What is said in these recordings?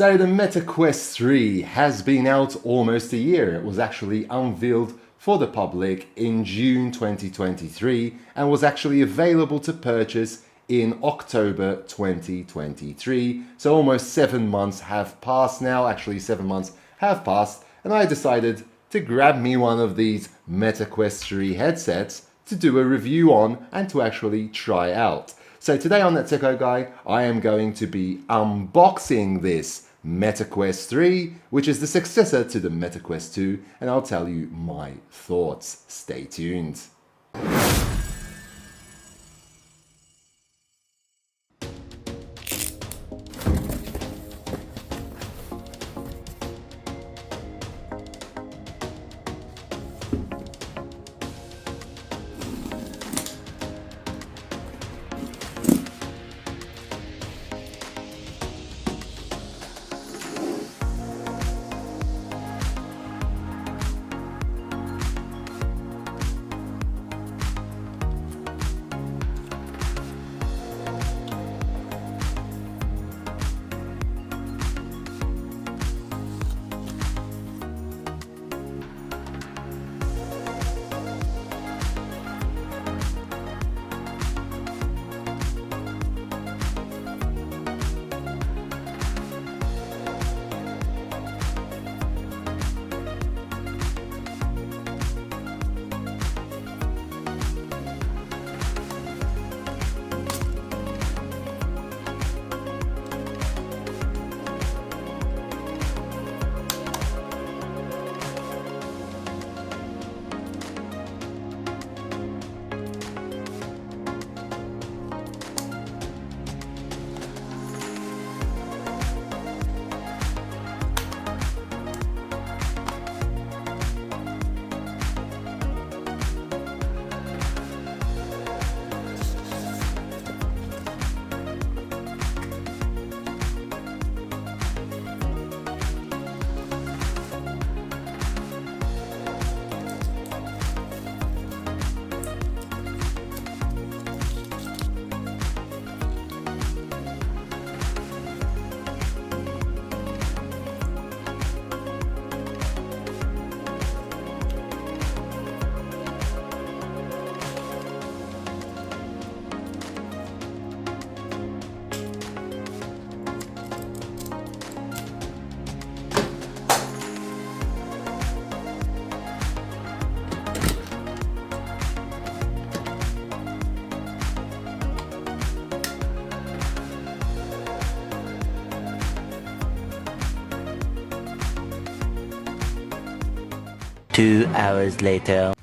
So the Meta Quest 3 has been out almost a year. It was actually unveiled for the public in June 2023 and was actually available to purchase in October 2023. So almost 7 months have passed now. Actually, 7 months have passed, and I decided to grab me one of these Meta Quest 3 headsets to do a review on and to actually try out. So today on That Techo Guy, I am going to be unboxing this Meta Quest 3, which is the successor to the Meta Quest 2, and I'll tell you my thoughts. Stay tuned. Two hours later.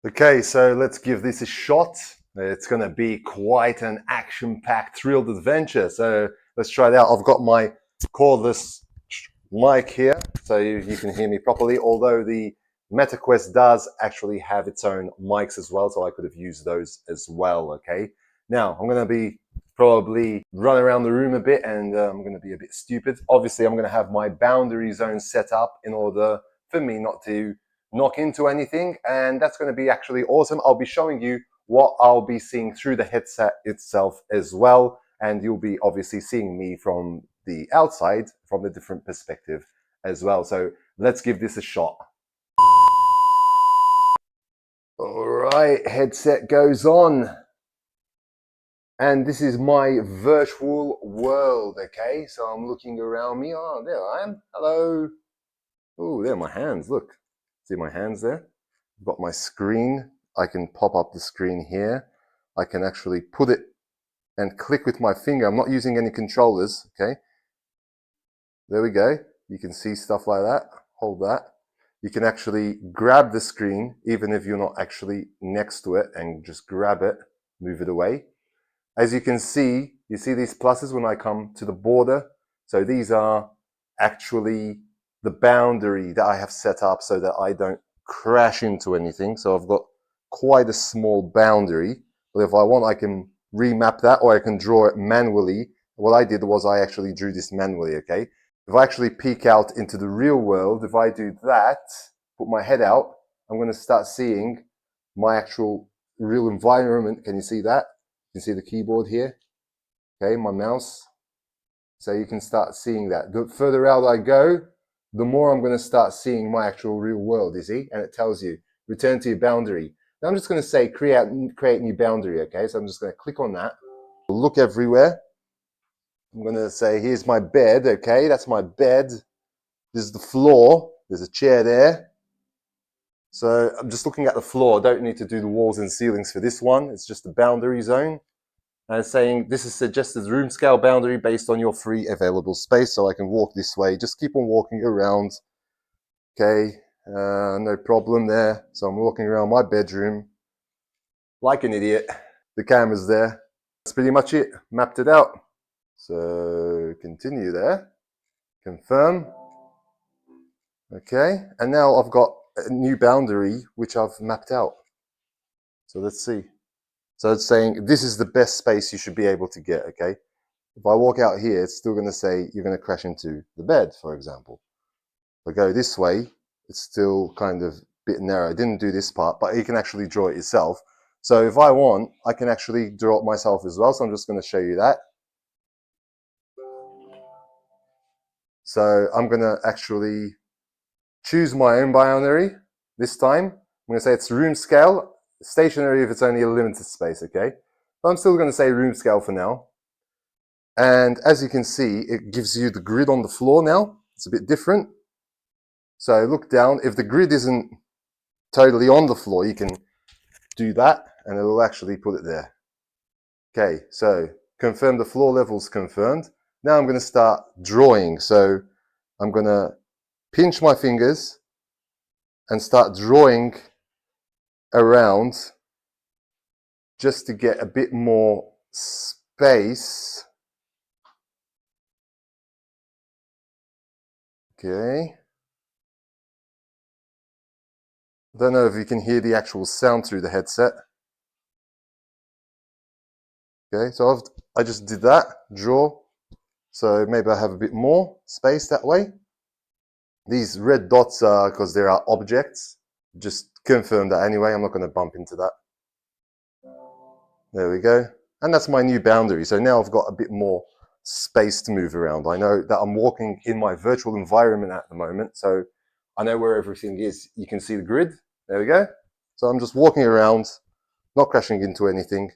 Okay, so let's give this a shot. It's going to be quite an action-packed, thrilled adventure. So let's try it out. I've got my cordless mic here, so you can hear me properly, although the MetaQuest does actually have its own mics as well, so I could have used those as well, okay? Now, I'm going to be probably run around the room a bit, and I'm going to be a bit stupid. Obviously, I'm going to have my boundary zone set up in order for me not to knock into anything, and that's going to be actually awesome. I'll be showing you what I'll be seeing through the headset itself as well, and you'll be obviously seeing me from the outside from a different perspective as well. So let's give this a shot. All right, headset goes on, and this is my virtual world. Okay, so I'm looking around me. Oh, there I am. Hello. Oh, there are my hands. Look, see my hands there? I've got my screen. I can pop up the screen here. I can actually put it and click with my finger. I'm not using any controllers, okay? There we go. You can see stuff like that. Hold that. You can actually grab the screen, even if you're not actually next to it, and just grab it, move it away. As you can see, you see these pluses when I come to the border. So these are actually the boundary that I have set up so that I don't crash into anything. So I've got quite a small boundary, But if I want, I can remap that, or I can draw it manually. What I did was I actually drew this manually, okay? If I actually peek out into the real world, if I do that, put my head out, I'm going to start seeing my actual real environment. Can you see that? You can see the keyboard here, okay, my mouse. So you can start seeing that. The further out I go, the more I'm going to start seeing my actual real world, you see? And it tells you, return to your boundary. Now I'm just going to say create new boundary, okay? So I'm just going to click on that. Look everywhere. I'm going to say, here's my bed, okay? That's my bed. This is the floor. There's a chair there. So I'm just looking at the floor. I don't need to do the walls and ceilings for this one. It's just the boundary zone. And it's saying this is suggested room scale boundary based on your free available space. So I can walk this way. Just keep on walking around. Okay, no problem there. So I'm walking around my bedroom like an idiot. The camera's there. That's pretty much it. Mapped it out. So continue there. Confirm. Okay, and now I've got a new boundary which I've mapped out. So let's see. So it's saying this is the best space you should be able to get, okay? If I walk out here, it's still going to say you're going to crash into the bed, for example. If I go this way, it's still kind of a bit narrow. I didn't do this part, but you can actually draw it yourself. So if I want, I can actually draw it myself as well. So I'm just going to show you that. So I'm going to actually choose my own boundary this time. I'm going to say it's room scale, stationary if it's only a limited space, okay? But I'm still going to say room scale for now. And as you can see, it gives you the grid on the floor now. It's a bit different. So look down. If the grid isn't totally on the floor, you can do that and it'll actually put it there. Okay, so confirm the floor level's confirmed. Now I'm going to start drawing. So I'm going to pinch my fingers and start drawing around just to get a bit more space. Okay. I don't know if you can hear the actual sound through the headset. Okay, so I just did that, draw. So maybe I have a bit more space that way. These red dots are because there are objects. Just confirm that anyway. I'm not going to bump into that. There we go. And that's my new boundary. So now I've got a bit more space to move around. I know that I'm walking in my virtual environment at the moment. So I know where everything is. You can see the grid. There we go. So I'm just walking around, not crashing into anything.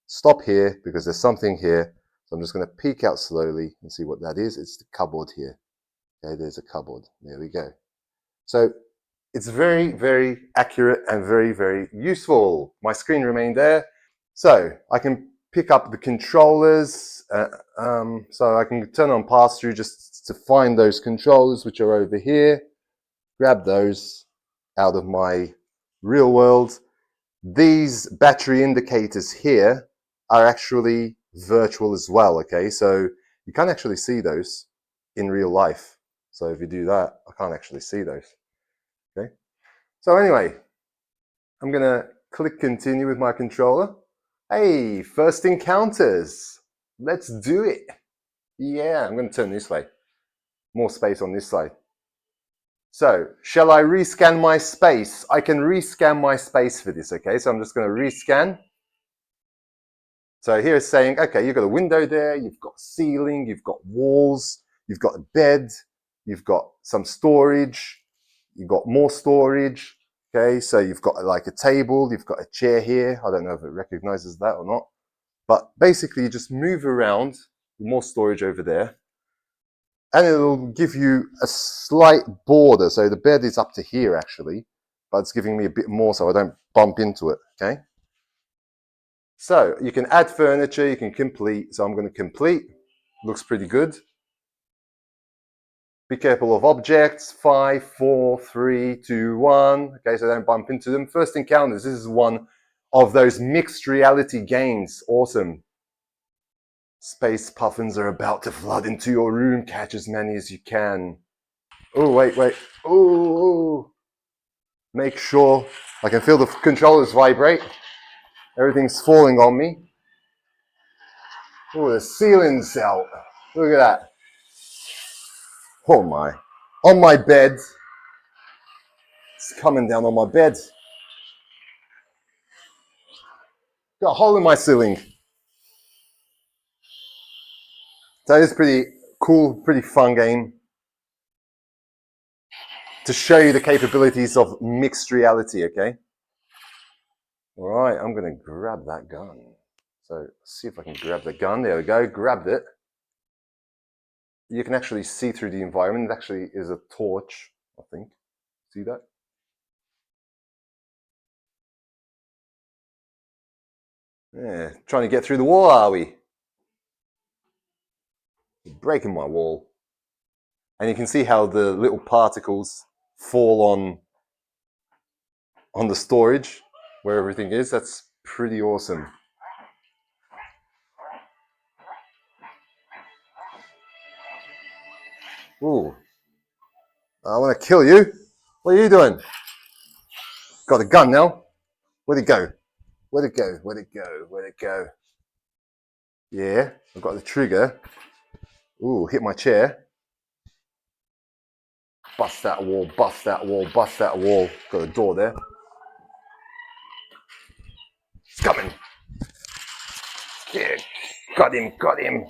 Stop here because there's something here. So I'm just going to peek out slowly and see what that is. It's the cupboard here. Okay, there's a cupboard. There we go. So it's very, very accurate and very, very useful. My screen remained there. So I can pick up the controllers. So I can turn on pass-through just to find those controllers which are over here. Grab those out of my real world. These battery indicators here are actually virtual as well, okay? So you can't actually see those in real life. So if you do that, I can't actually see those, okay? So anyway, I'm gonna click continue with my controller. Hey, first encounters. Let's do it. Yeah, I'm gonna turn this way. More space on this side. So, shall I rescan my space? I can rescan my space for this, okay? So I'm just gonna rescan. So here it's saying, okay, you've got a window there, you've got ceiling, you've got walls, you've got a bed, you've got some storage, you've got more storage, okay? So you've got like a table, you've got a chair here. I don't know if it recognizes that or not. But basically you just move around, more storage over there, and it'll give you a slight border. So the bed is up to here actually, but it's giving me a bit more so I don't bump into it, okay? So you can add furniture, you can complete. So I'm going to complete. Looks pretty good. Be careful of objects. 5, 4, 3, 2, 1. Okay, so don't bump into them. First encounters. This is one of those mixed reality games. Awesome. Space puffins are about to flood into your room. Catch as many as you can. Oh, wait. Oh. Make sure I can feel the controllers vibrate. Everything's falling on me. Oh, the ceiling's out. Look at that. Oh my. On my bed. It's coming down on my bed. Got a hole in my ceiling. So it's pretty cool, pretty fun game to show you the capabilities of mixed reality, okay? All right, I'm gonna grab that gun. So see if I can grab the gun. There we go, grabbed it. You can actually see through the environment. It actually is a torch, I think. See that? Yeah, trying to get through the wall, are we? Breaking my wall. And you can see how the little particles fall on the storage where everything is. That's pretty awesome. Ooh. I want to kill you. What are you doing? Got a gun now. Where'd it go? Where'd it go? Where'd it go? Where'd it go? Yeah, I've got the trigger. Ooh, hit my chair. Bust that wall, bust that wall, bust that wall. Got a door there. It's coming. Yeah, got him, got him.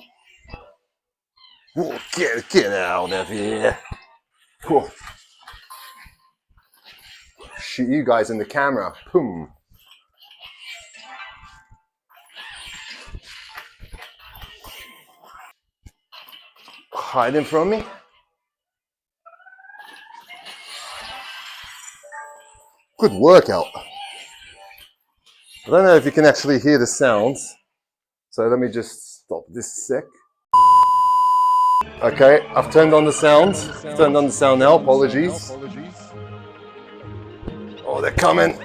Ooh, get out of here. Ooh. Shoot you guys in the camera. Boom. Hiding from me. Good workout. I don't know if you can actually hear the sounds. So let me just stop this sec. Okay, I've turned on the sound. Turned on the sound now, apologies. Oh, they're coming.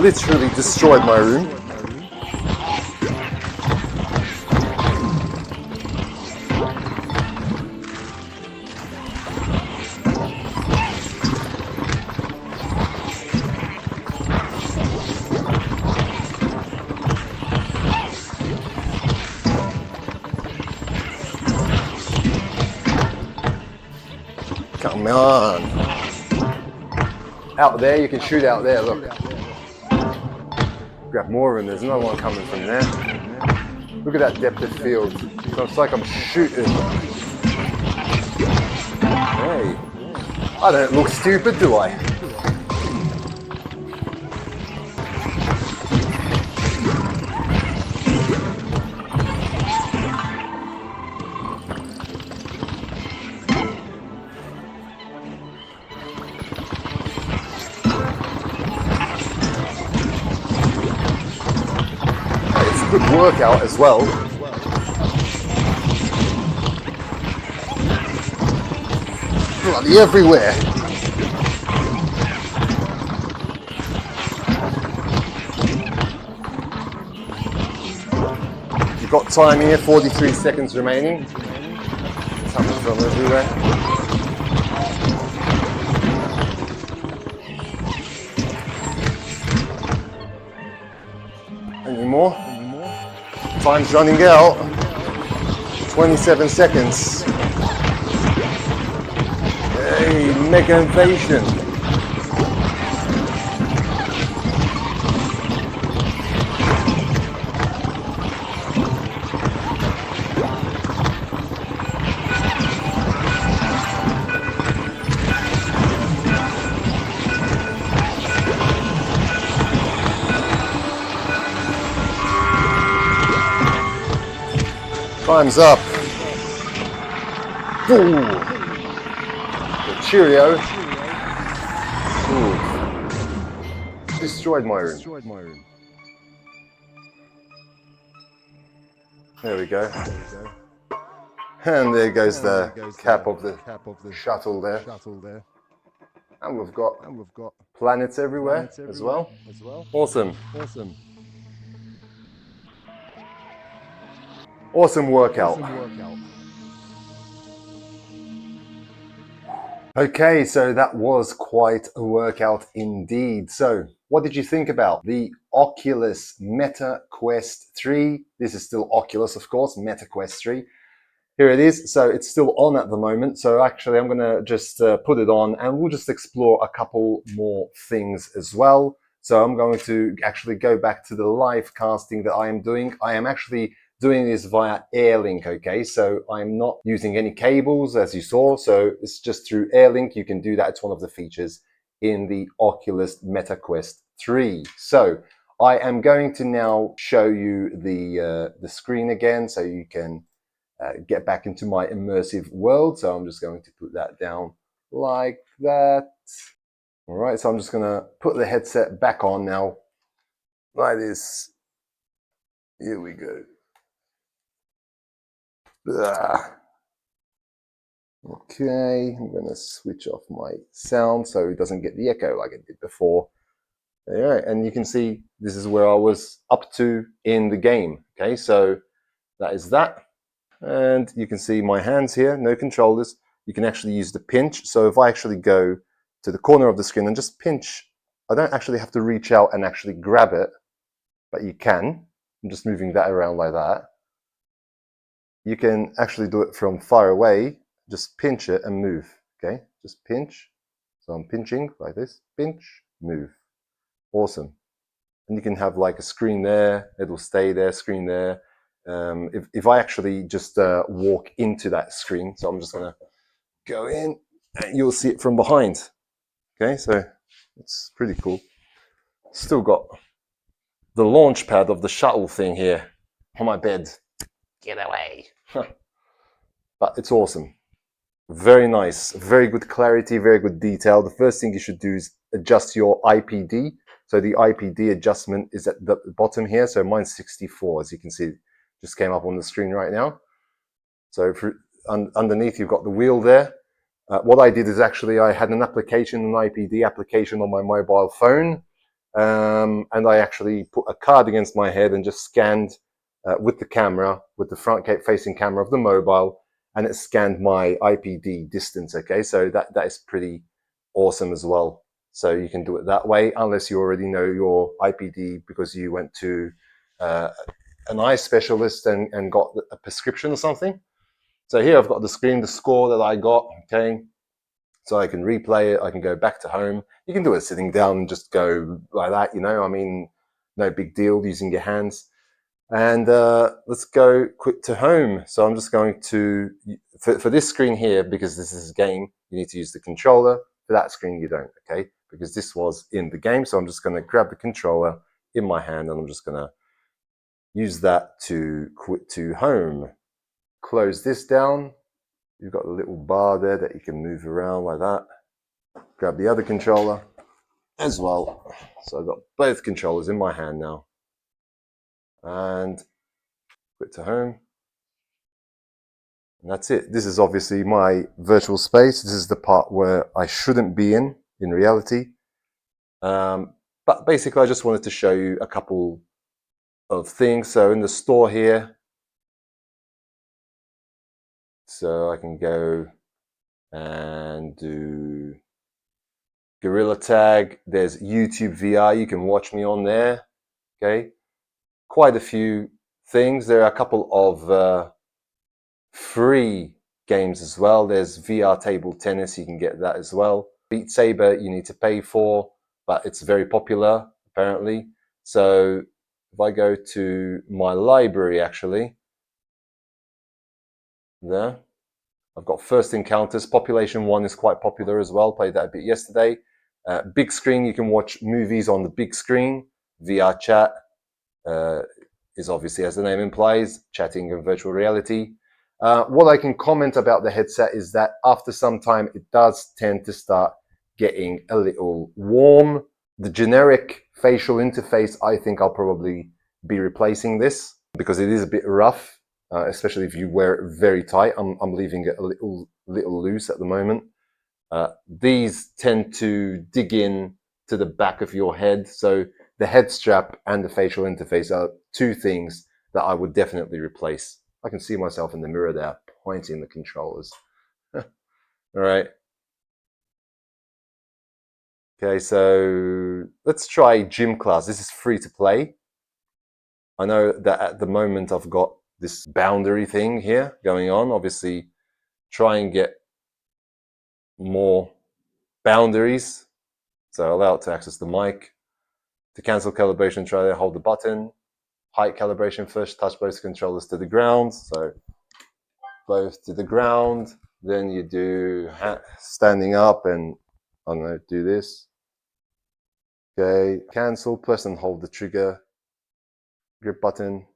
Literally destroyed my room. Come on. Out there, you can shoot out there, look. Grab more of them, there's another one coming from there. Look at that depth of field. So it's like I'm shooting. Hey, I don't look stupid, do I? Good workout as well. Bloody everywhere. You've got time here, 43 seconds remaining. Something from everywhere. Any more? Time's running out. 27 seconds. Hey, mega invasion. Time's up. Ooh. The Cheerio. Ooh. Destroyed my room. There we go. And there goes the cap of the shuttle there. And we've got planets everywhere as well. Awesome. Awesome workout. Okay, so that was quite a workout indeed. So, what did you think about the Oculus Meta Quest 3? This is still Oculus, of course, Meta Quest 3. Here it is. So it's still on at the moment. So actually, I'm going to just put it on and we'll just explore a couple more things as well. So I'm going to actually go back to the live casting that I am doing. I am actually doing this via Airlink, okay? So I'm not using any cables, as you saw. So it's just through Airlink. You can do that. It's one of the features in the Oculus Meta Quest 3. So I am going to now show you the screen again so you can get back into my immersive world. So I'm just going to put that down like that. All right, so I'm just going to put the headset back on now, like this. Here we go. Okay, I'm going to switch off my sound so it doesn't get the echo like it did before. All right, and you can see this is where I was up to in the game. Okay, so that is that. And you can see my hands here, no controllers. You can actually use the pinch. So if I actually go to the corner of the screen and just pinch, I don't actually have to reach out and actually grab it, but you can. I'm just moving that around like that. You can actually do it from far away, just pinch it and move, okay? Just pinch. So I'm pinching like this, pinch, move. Awesome. And you can have like a screen there, it'll stay there, screen there. If I actually just walk into that screen, so I'm just gonna go in, and you'll see it from behind. Okay, so it's pretty cool. Still got the launch pad of the shuttle thing here on my bed. Get away. But it's awesome. Very nice, very good clarity, very good detail. The first thing you should do is adjust your IPD. So the IPD adjustment is at the bottom here. So mine's 64, as you can see, just came up on the screen right now. So underneath you've got the wheel there. What I did is actually I had an application, an IPD application on my mobile phone. And I actually put a card against my head and just scanned with the camera, with the front facing camera of the mobile, and it scanned my IPD distance. Okay, so that is pretty awesome as well. So you can do it that way, unless you already know your IPD because you went to an eye specialist and got a prescription or something. So here I've got the screen, the score that I got. Okay, so I can replay it. I can go back to home. You can do it sitting down and just go like that, you know. I mean, no big deal using your hands. And let's go quick to home. So I'm just going to, for this screen here, because this is a game, you need to use the controller. For that screen, you don't, okay? Because this was in the game. So I'm just going to grab the controller in my hand and I'm just going to use that to quit to home. Close this down. You've got a little bar there that you can move around like that. Grab the other controller as well. So I've got both controllers in my hand now. And quit to home. And that's it. This is obviously my virtual space. This is the part where I shouldn't be in reality. But basically, I just wanted to show you a couple of things. So in the store here, so I can go and do Gorilla Tag. There's YouTube VR. You can watch me on there. Okay. Quite a few things. There are a couple of free games as well. There's VR table tennis. You can get that as well. Beat Saber you need to pay for, but it's very popular apparently. So if I go to my library, actually, there, I've got First Encounters. Population 1 is quite popular as well. Played that a bit yesterday. Big screen, you can watch movies on the big screen. VR chat is obviously, as the name implies, chatting in virtual reality. What I can comment about the headset is that after some time, it does tend to start getting a little warm. The generic facial interface, I think I'll probably be replacing this because it is a bit rough, especially if you wear it very tight. I'm leaving it a little loose at the moment. These tend to dig in to the back of your head. So the head strap and the facial interface are two things that I would definitely replace. I can see myself in the mirror there pointing the controllers. All right. Okay, so let's try gym class. This is free to play. I know that at the moment I've got this boundary thing here going on. Obviously, try and get more boundaries. So allow it to access the mic. To cancel calibration, try to hold the button. Height calibration first, touch both controllers to the ground. So both to the ground. Then you do standing up and I don't know, do this. Okay, cancel, press and hold the trigger grip button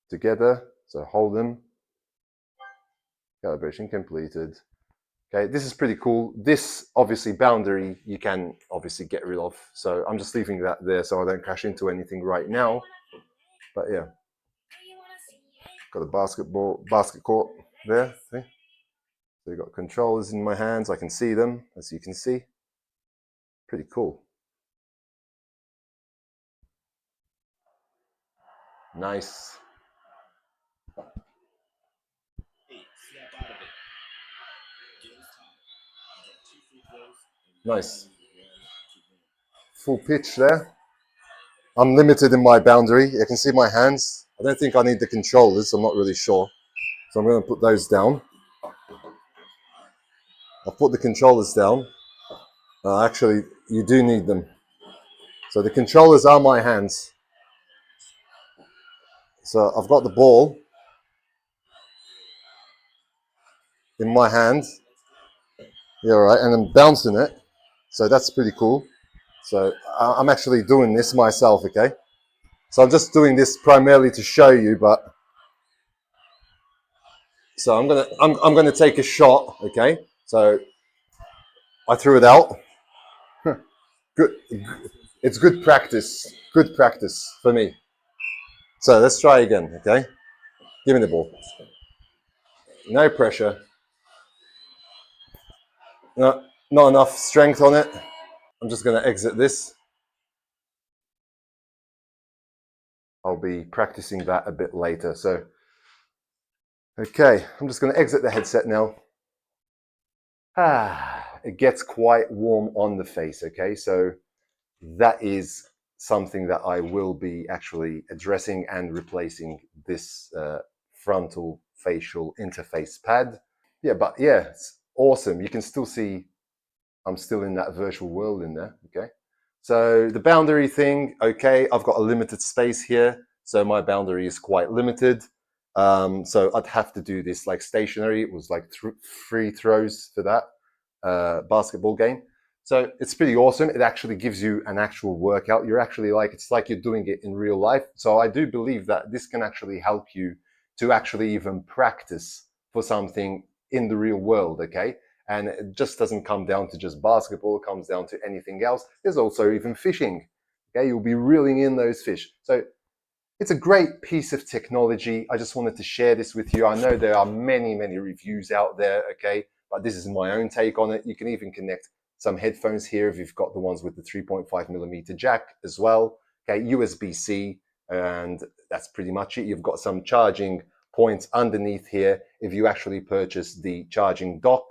together. So hold them. Calibration completed. Okay, this is pretty cool. This obviously boundary you can obviously get rid of. So I'm just leaving that there so I don't crash into anything right now. But yeah, got a basket court there. See? So you got controllers in my hands. I can see them, as you can see. Pretty cool. Nice. Nice. Full pitch there. I'm limited in my boundary. You can see my hands. I don't think I need the controllers. I'm not really sure. So I'm going to put those down. I'll put the controllers down. Actually, you do need them. So the controllers are my hands. So I've got the ball in my hand. Yeah, right, and I'm bouncing it. So that's pretty cool. So I'm actually doing this myself, okay? So I'm just doing this primarily to show you, but so I'm gonna take a shot, okay? So I threw it out. Good, it's good practice. Good practice for me. So let's try again, okay? Give me the ball. No pressure. No, not enough strength on it. I'm just gonna exit this. I'll be practicing that a bit later. So, okay, I'm just gonna exit the headset now. It gets quite warm on the face, okay? So that is something that I will be actually addressing and replacing this frontal facial interface pad. Yeah, but yeah, it's awesome. You can still see I'm still in that virtual world in there, okay? So the boundary thing, okay, I've got a limited space here, so my boundary is quite limited. So I'd have to do this like stationary. It was like free throws for that basketball game. So it's pretty awesome. It actually gives you an actual workout. You're actually like, it's like you're doing it in real life. So I do believe that this can actually help you to actually even practice for something in the real world, okay? And it just doesn't come down to just basketball, it comes down to anything else. There's also even fishing. Okay, you'll be reeling in those fish. So it's a great piece of technology. I just wanted to share this with you. I know there are many, many reviews out there, okay, but this is my own take on it. You can even connect some headphones here if you've got the ones with the 3.5 millimeter jack as well. Okay, USB-C, and that's pretty much it. You've got some charging points underneath here. If you actually purchase the charging dock,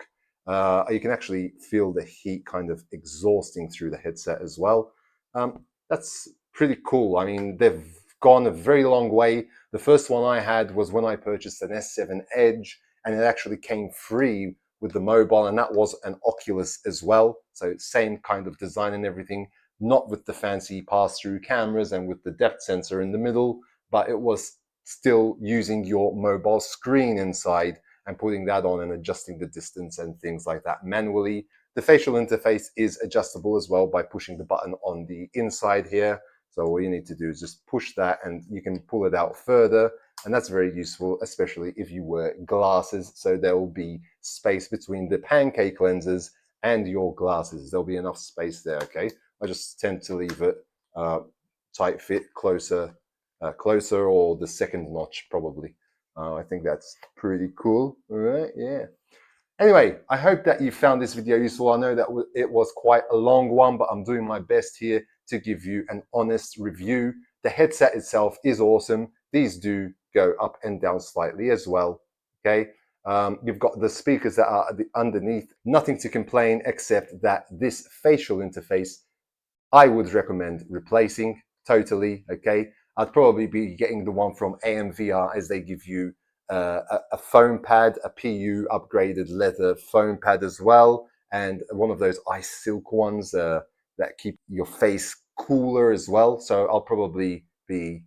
you can actually feel the heat kind of exhausting through the headset as well. That's pretty cool. I mean, they've gone a very long way. The first one I had was when I purchased an S7 Edge, and it actually came free with the mobile, and that was an Oculus as well. So same kind of design and everything, not with the fancy pass-through cameras and with the depth sensor in the middle, but it was still using your mobile screen inside and putting that on and adjusting the distance and things like that manually. The facial interface is adjustable as well by pushing the button on the inside here. So all you need to do is just push that and you can pull it out further. And that's very useful, especially if you wear glasses. So there will be space between the pancake lenses and your glasses. There'll be enough space there, okay? I just tend to leave it tight fit, closer, or the second notch probably. I think that's pretty cool. All right, yeah. Anyway, I hope that you found this video useful. I know that it was quite a long one, but I'm doing my best here to give you an honest review. The headset itself is awesome. These do go up and down slightly as well, okay? You've got the speakers that are underneath. Nothing to complain except that this facial interface I would recommend replacing totally, okay? I'd probably be getting the one from AMVR, as they give you a foam pad, a PU upgraded leather foam pad as well, and one of those ice silk ones that keep your face cooler as well. So I'll probably be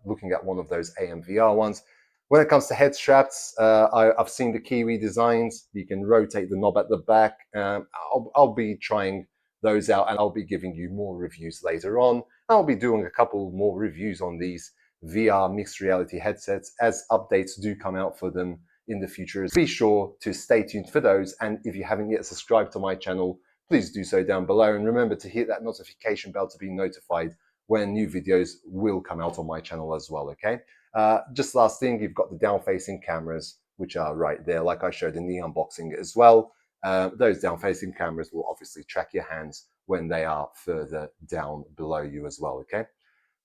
looking at one of those AMVR ones. When it comes to head straps, I've seen the Kiwi designs. You can rotate the knob at the back. I'll be trying those out, and I'll be giving you more reviews later on. I'll be doing a couple more reviews on these VR mixed reality headsets as updates do come out for them in the future. Be sure to stay tuned for those, and if you haven't yet subscribed to my channel, please do so down below, and remember to hit that notification bell to be notified when new videos will come out on my channel as well, okay? Just last thing, you've got the down-facing cameras, which are right there, like I showed in the unboxing as well. Those down-facing cameras will obviously track your hands when they are further down below you as well, okay?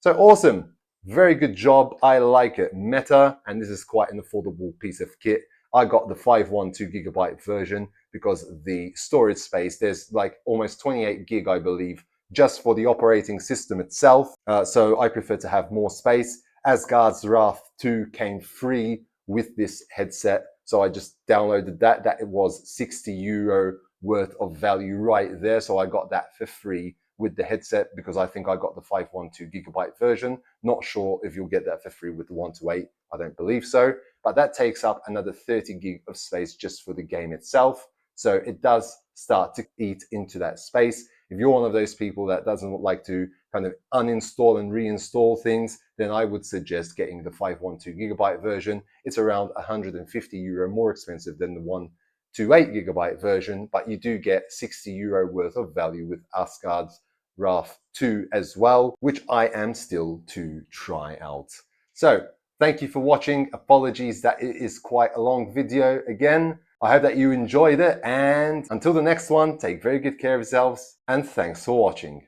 So awesome. Very good job. I like it. Meta, and this is quite an affordable piece of kit. I got the 512 gigabyte version because the storage space, there's like almost 28 gig, I believe, just for the operating system itself. So I prefer to have more space. Asgard's Wrath 2 came free with this headset. So I just downloaded that. That it was €60 worth of value right there. So I got that for free with the headset because I think I got the 512 gigabyte version. Not sure if you'll get that for free with the 128. I don't believe so. But that takes up another 30 gig of space just for the game itself. So it does start to eat into that space. If you're one of those people that doesn't like to kind of uninstall and reinstall things, then I would suggest getting the 512 gigabyte version. It's around €150 more expensive than the 128 gigabyte version, but you do get €60 worth of value with Asgard's Wrath 2 as well, which I am still to try out. So thank you for watching. Apologies that it is quite a long video again. I hope that you enjoyed it, and until the next one, take very good care of yourselves, and thanks for watching.